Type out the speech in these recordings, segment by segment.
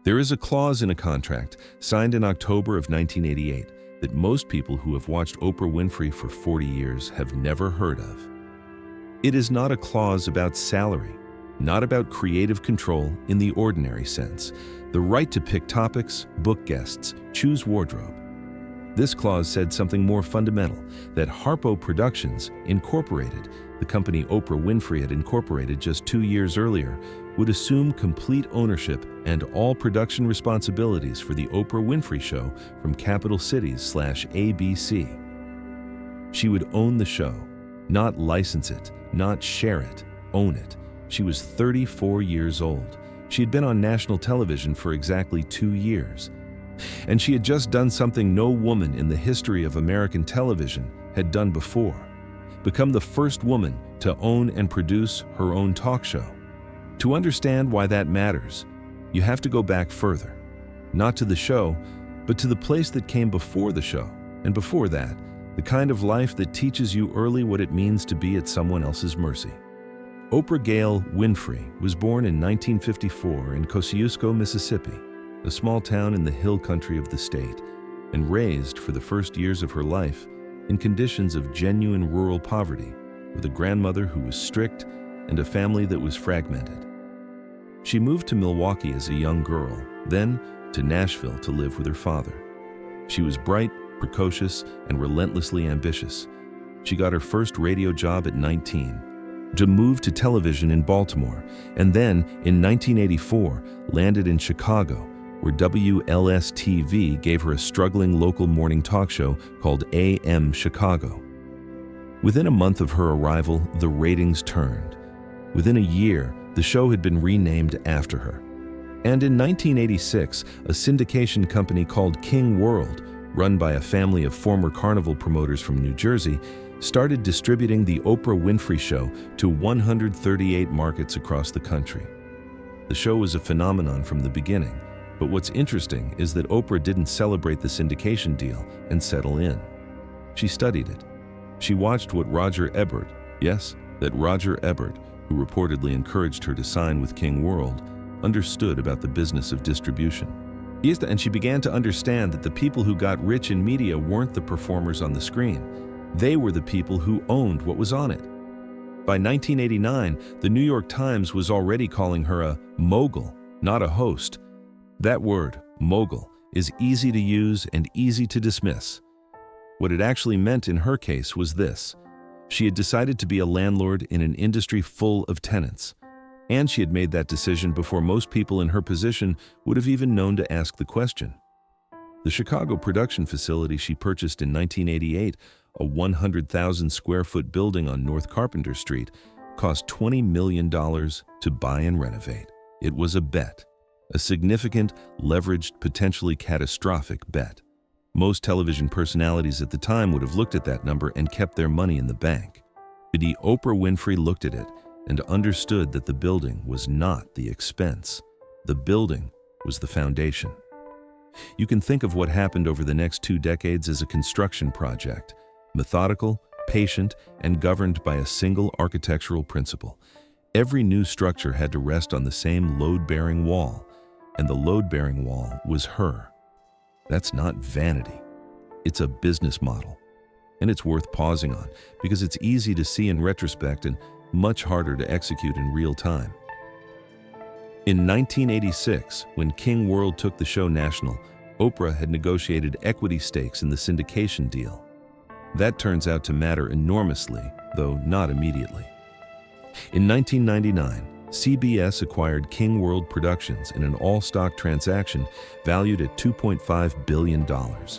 There is a clause in a contract signed in October of 1988 that most people who have watched Oprah Winfrey for 40 years have never heard of. It is not a clause about salary, not about creative control in the ordinary sense, the right to pick topics, book guests, choose wardrobe. This clause said something more fundamental, that Harpo Productions, Incorporated, the company Oprah Winfrey had incorporated just 2 years earlier, would assume complete ownership and all production responsibilities for the Oprah Winfrey Show from Capital Cities/ABC. She would own the show, not license it, not share it, own it. She was 34 years old. She had been on national television for exactly 2 years. And she had just done something no woman in the history of American television had done before: become the first woman to own and produce her own talk show. To understand why that matters, you have to go back further, not to the show, but to the place that came before the show, and before that, the kind of life that teaches you early what it means to be at someone else's mercy. Oprah Gayle Winfrey was born in 1954 in Kosciuszko, Mississippi, a small town in the hill country of the state, and raised for the first years of her life in conditions of genuine rural poverty, with a grandmother who was strict and a family that was fragmented. She moved to Milwaukee as a young girl, then to Nashville to live with her father. She was bright, precocious, and relentlessly ambitious. She got her first radio job at 19, to move to television in Baltimore, and then, in 1984, landed in Chicago, where WLS-TV gave her a struggling local morning talk show called AM Chicago. Within a month of her arrival, the ratings turned. Within a year, the show had been renamed after her. And in 1986, a syndication company called King World, run by a family of former carnival promoters from New Jersey, started distributing the Oprah Winfrey Show to 138 markets across the country. The show was a phenomenon from the beginning, but what's interesting is that Oprah didn't celebrate the syndication deal and settle in. She studied it. She watched what Roger Ebert, yes, that Roger Ebert, who reportedly encouraged her to sign with King World, understood about the business of distribution. And she began to understand that the people who got rich in media weren't the performers on the screen. They were the people who owned what was on it. By 1989, the New York Times was already calling her a mogul, not a host. That word, mogul, is easy to use and easy to dismiss. What it actually meant in her case was this: she had decided to be a landlord in an industry full of tenants. And she had made that decision before most people in her position would have even known to ask the question. The Chicago production facility she purchased in 1988, a 100,000 square foot building on North Carpenter Street, cost $20 million to buy and renovate. It was a bet, a significant, leveraged, potentially catastrophic bet. Most television personalities at the time would have looked at that number and kept their money in the bank. But Oprah Winfrey looked at it and understood that the building was not the expense. The building was the foundation. You can think of what happened over the next 2 decades as a construction project, methodical, patient, and governed by a single architectural principle. Every new structure had to rest on the same load-bearing wall, and the load-bearing wall was her. That's not vanity. It's a business model. And it's worth pausing on, because it's easy to see in retrospect and much harder to execute in real time. In 1986, when King World took the show national, Oprah had negotiated equity stakes in the syndication deal. That turns out to matter enormously, though not immediately. In 1999, CBS acquired King World Productions in an all-stock transaction valued at $2.5 billion. Oprah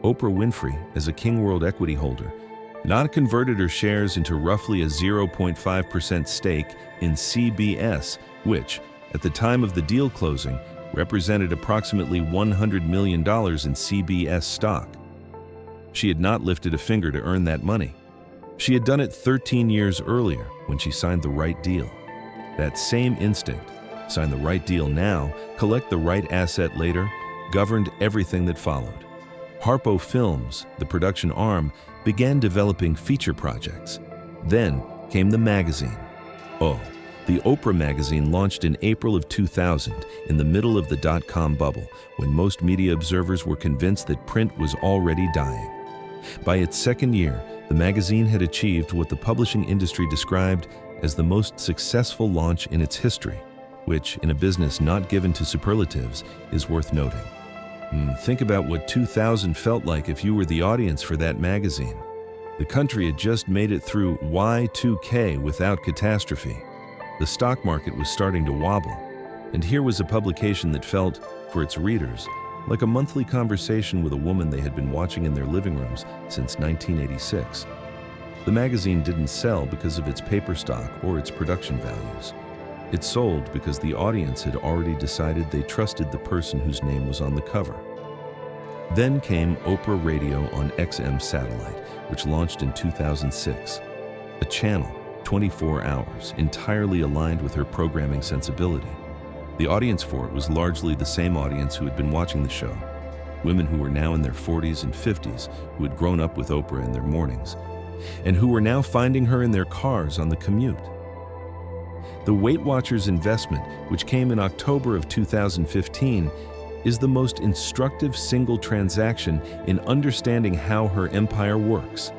Winfrey, as a King World equity holder, not converted her shares into roughly a 0.5% stake in CBS, which, at the time of the deal closing, represented approximately $100 million in CBS stock. She had not lifted a finger to earn that money. She had done it 13 years earlier when she signed the right deal. That same instinct, sign the right deal now, collect the right asset later, governed everything that followed. Harpo Films, the production arm, began developing feature projects. Then came the magazine. Oh, The Oprah magazine launched in April of 2000, in the middle of the dot-com bubble, when most media observers were convinced that print was already dying. By its second year, the magazine had achieved what the publishing industry described as the most successful launch in its history, which, in a business not given to superlatives, is worth noting. Think about what 2000 felt like if you were the audience for that magazine. The country had just made it through Y2K without catastrophe. The stock market was starting to wobble, and here was a publication that felt, for its readers, like a monthly conversation with a woman they had been watching in their living rooms since 1986. The magazine didn't sell because of its paper stock or its production values. It sold because the audience had already decided they trusted the person whose name was on the cover. Then came Oprah Radio on XM Satellite, which launched in 2006. A channel, 24 hours, entirely aligned with her programming sensibility. The audience for it was largely the same audience who had been watching the show. Women who were now in their 40s and 50s, who had grown up with Oprah in their mornings, and who were now finding her in their cars on the commute. The Weight Watchers investment, which came in October of 2015, is the most instructive single transaction in understanding how her empire works.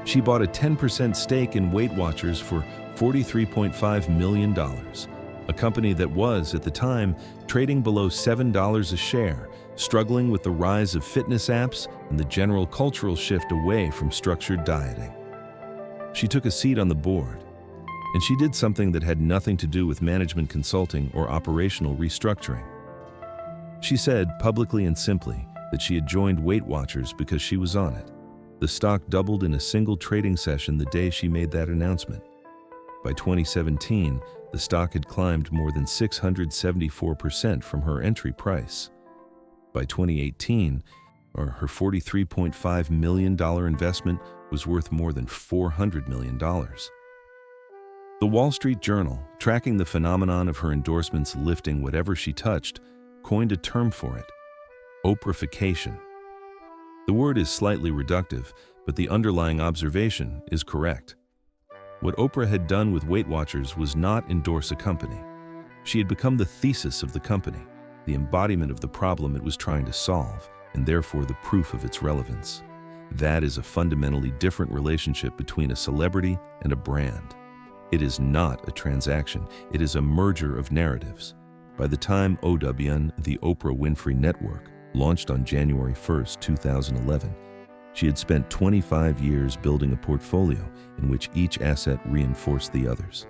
She bought a 10% stake in Weight Watchers for $43.5 million, a company that was, at the time, trading below $7 a share, struggling with the rise of fitness apps and the general cultural shift away from structured dieting. She took a seat on the board, and she did something that had nothing to do with management consulting or operational restructuring. She said, publicly and simply, that she had joined Weight Watchers because she was on it. The stock doubled in a single trading session the day she made that announcement. By 2017, the stock had climbed more than 674% from her entry price. By 2018, her $43.5 million investment was worth more than $400 million. The Wall Street Journal, tracking the phenomenon of her endorsements lifting whatever she touched, coined a term for it: Oprahification. The word is slightly reductive, but the underlying observation is correct. What Oprah had done with Weight Watchers was not endorse a company. She had become the thesis of the company, the embodiment of the problem it was trying to solve, and therefore the proof of its relevance. That is a fundamentally different relationship between a celebrity and a brand. It is not a transaction, it is a merger of narratives. By the time OWN, the Oprah Winfrey Network, launched on January 1, 2011, she had spent 25 years building a portfolio in which each asset reinforced the others.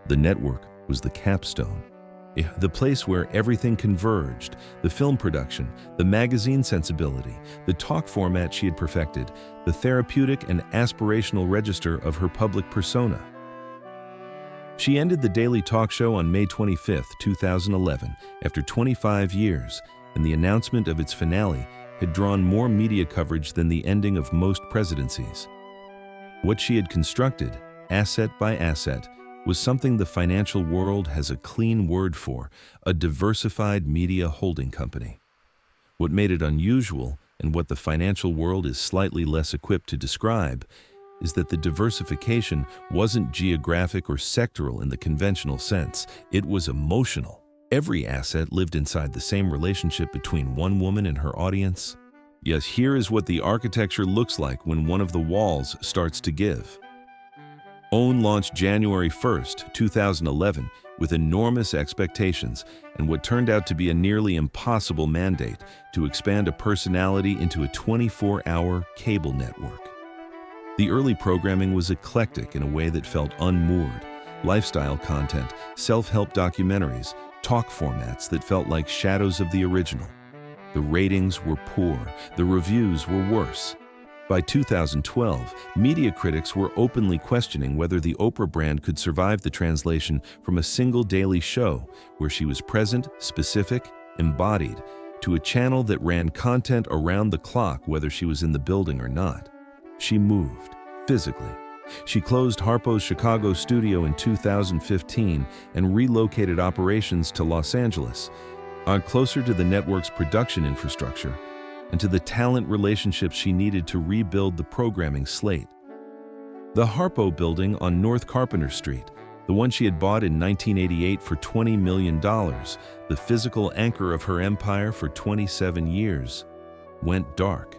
The network was the capstone, the place where everything converged: the film production, the magazine sensibility, the talk format she had perfected, the therapeutic and aspirational register of her public persona. She ended the daily talk show on May 25, 2011, after 25 years, and the announcement of its finale had drawn more media coverage than the ending of most presidencies. What she had constructed, asset by asset, was something the financial world has a clean word for: a diversified media holding company. What made it unusual, and what the financial world is slightly less equipped to describe, is that the diversification wasn't geographic or sectoral in the conventional sense. It was emotional. Every asset lived inside the same relationship between one woman and her audience. Yes, here is what the architecture looks like when one of the walls starts to give. OWN launched January 1st, 2011, with enormous expectations and what turned out to be a nearly impossible mandate to expand a personality into a 24-hour cable network. The early programming was eclectic in a way that felt unmoored: lifestyle content, self-help documentaries, talk formats that felt like shadows of the original. The ratings were poor, the reviews were worse. By 2012, media critics were openly questioning whether the Oprah brand could survive the translation from a single daily show where she was present, specific, embodied, to a channel that ran content around the clock whether she was in the building or not. She moved, physically. She closed Harpo's Chicago studio in 2015 and relocated operations to Los Angeles, closer to the network's production infrastructure and to the talent relationships she needed to rebuild the programming slate. The Harpo building on North Carpenter Street, The one she had bought in 1988 for $20 million, the physical anchor of her empire for 27 years, went dark.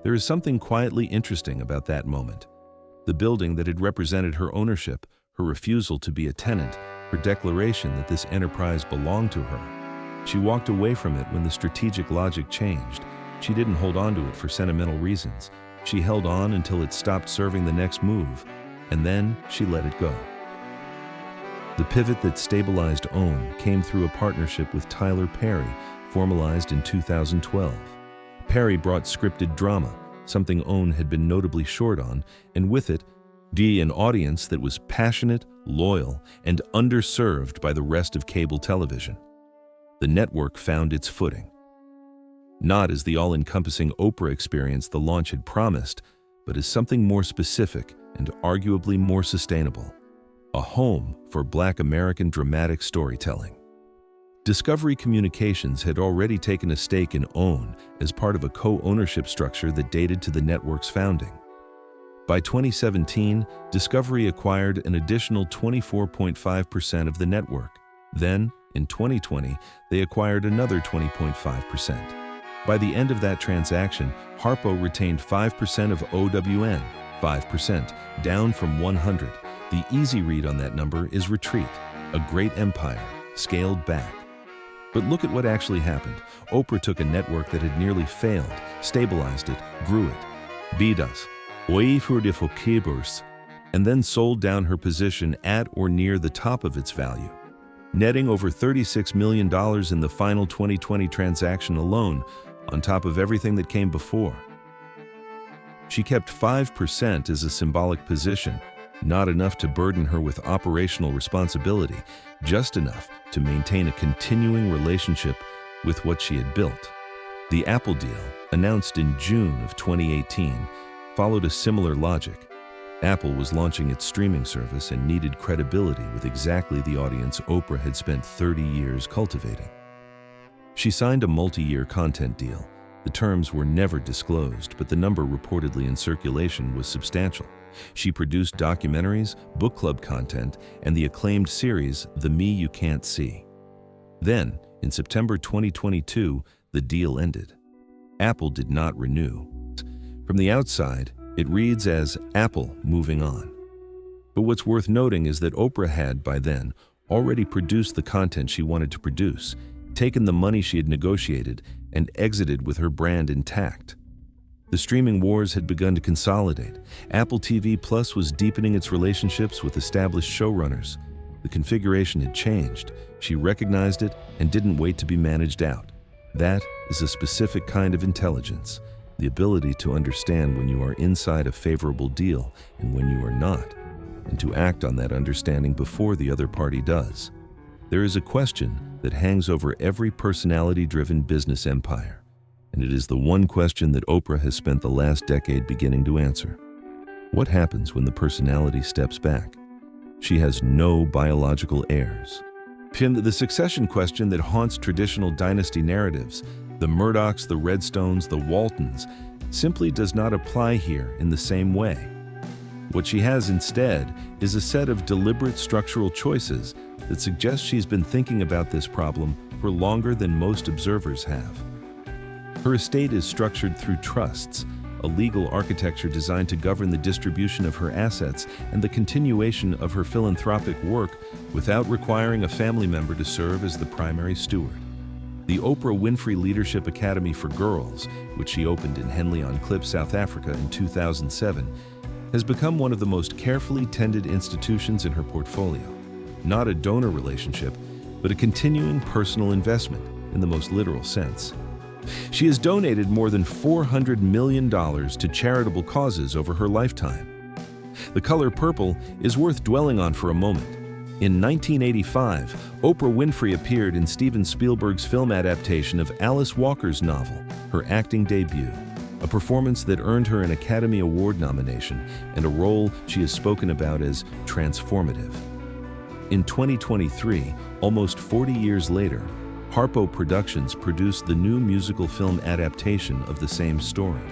There is something quietly interesting about that moment. The building that had represented her ownership, her refusal to be a tenant, her declaration that this enterprise belonged to her. She walked away from it when the strategic logic changed. She didn't hold on to it for sentimental reasons. She held on until it stopped serving the next move, and then she let it go. The pivot that stabilized OWN came through a partnership with Tyler Perry, formalized in 2012. Perry brought scripted drama, something OWN had been notably short on, and with it, an audience that was passionate, loyal, and underserved by the rest of cable television. The network found its footing. Not as the all-encompassing Oprah experience the launch had promised, but as something more specific and arguably more sustainable. A home for Black American dramatic storytelling. Discovery Communications had already taken a stake in OWN as part of a co-ownership structure that dated to the network's founding. By 2017, Discovery acquired an additional 24.5% of the network. Then, in 2020, they acquired another 20.5%. By the end of that transaction, Harpo retained 5% of OWN, 5%, down from 100. The easy read on that number is retreat, a great empire, scaled back. But look at what actually happened. Oprah took a network that had nearly failed, stabilized it, grew it, beat us, and then sold down her position at or near the top of its value, netting over $36 million in the final 2020 transaction alone, on top of everything that came before. She kept 5% as a symbolic position, not enough to burden her with operational responsibility, just enough to maintain a continuing relationship with what she had built. The Apple deal, announced in June of 2018, followed a similar logic. Apple was launching its streaming service and needed credibility with exactly the audience Oprah had spent 30 years cultivating. She signed a multi-year content deal. The terms were never disclosed, but the number reportedly in circulation was substantial. She produced documentaries, book club content, and the acclaimed series, The Me You Can't See. Then, in September 2022, the deal ended. Apple did not renew. From the outside, it reads as Apple moving on. But what's worth noting is that Oprah had, by then, already produced the content she wanted to produce, taken the money she had negotiated, and exited with her brand intact. The streaming wars had begun to consolidate. Apple TV Plus was deepening its relationships with established showrunners. The configuration had changed. She recognized it and didn't wait to be managed out. That is a specific kind of intelligence, the ability to understand when you are inside a favorable deal and when you are not, and to act on that understanding before the other party does. There is a question that hangs over every personality-driven business empire, and it is the one question that Oprah has spent the last decade beginning to answer. What happens when the personality steps back? She has no biological heirs. The succession question that haunts traditional dynasty narratives, the Murdochs, the Redstones, the Waltons, simply does not apply here in the same way. What she has instead is a set of deliberate structural choices that suggest she's been thinking about this problem for longer than most observers have. Her estate is structured through trusts, a legal architecture designed to govern the distribution of her assets and the continuation of her philanthropic work without requiring a family member to serve as the primary steward. The Oprah Winfrey Leadership Academy for Girls, which she opened in Henley-on-Klip, South Africa in 2007, has become one of the most carefully tended institutions in her portfolio. Not a donor relationship, but a continuing personal investment in the most literal sense. She has donated more than $400 million to charitable causes over her lifetime. The color purple is worth dwelling on for a moment. In 1985, Oprah Winfrey appeared in Steven Spielberg's film adaptation of Alice Walker's novel, her acting debut, a performance that earned her an Academy Award nomination and a role she has spoken about as transformative. In 2023, almost 40 years later, Harpo Productions produced the new musical film adaptation of the same story.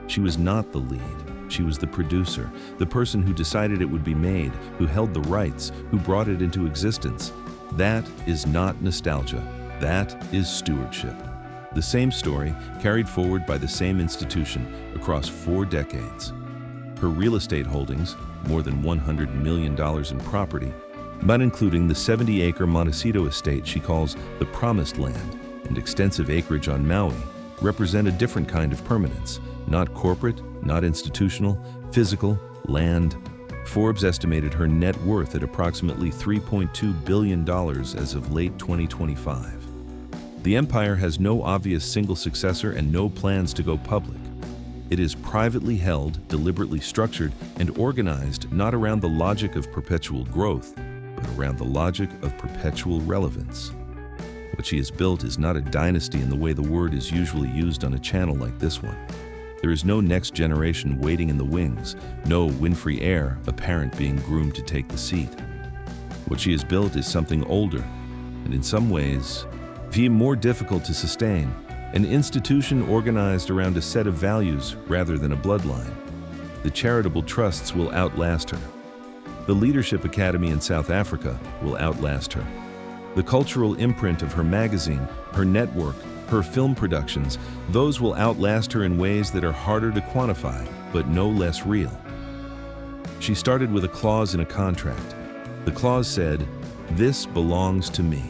She was not the lead. She was the producer, the person who decided it would be made, who held the rights, who brought it into existence. That is not nostalgia. That is stewardship. The same story carried forward by the same institution across 4 decades. Her real estate holdings, more than $100 million in property, not including the 70-acre Montecito estate she calls the Promised Land, and extensive acreage on Maui, represent a different kind of permanence, not corporate, not institutional, physical, land. Forbes estimated her net worth at approximately $3.2 billion as of late 2025. The empire has no obvious single successor and no plans to go public. It is privately held, deliberately structured, and organized not around the logic of perpetual growth, but around the logic of perpetual relevance. What she has built is not a dynasty in the way the word is usually used on a channel like this one. There is no next generation waiting in the wings, no Winfrey heir apparent being groomed to take the seat. What she has built is something older, and in some ways, more difficult to sustain, an institution organized around a set of values rather than a bloodline. The charitable trusts will outlast her. The Leadership Academy in South Africa will outlast her. The cultural imprint of her magazine, her network, her film productions, those will outlast her in ways that are harder to quantify, but no less real. She started with a clause in a contract. The clause said, "This belongs to me."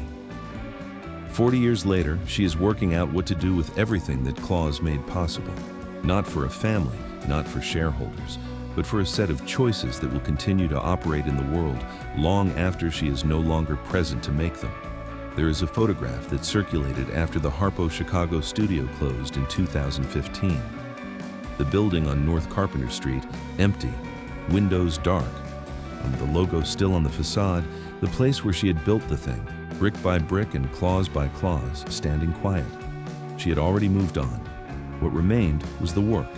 40 years later, she is working out what to do with everything that clause made possible. Not for a family, not for shareholders, but for a set of choices that will continue to operate in the world long after she is no longer present to make them. There is a photograph that circulated after the Harpo Chicago studio closed in 2015. The building on North Carpenter Street, empty, windows dark, and with the logo still on the facade, the place where she had built the thing, brick by brick and clause by clause, standing quiet. She had already moved on. What remained was the work.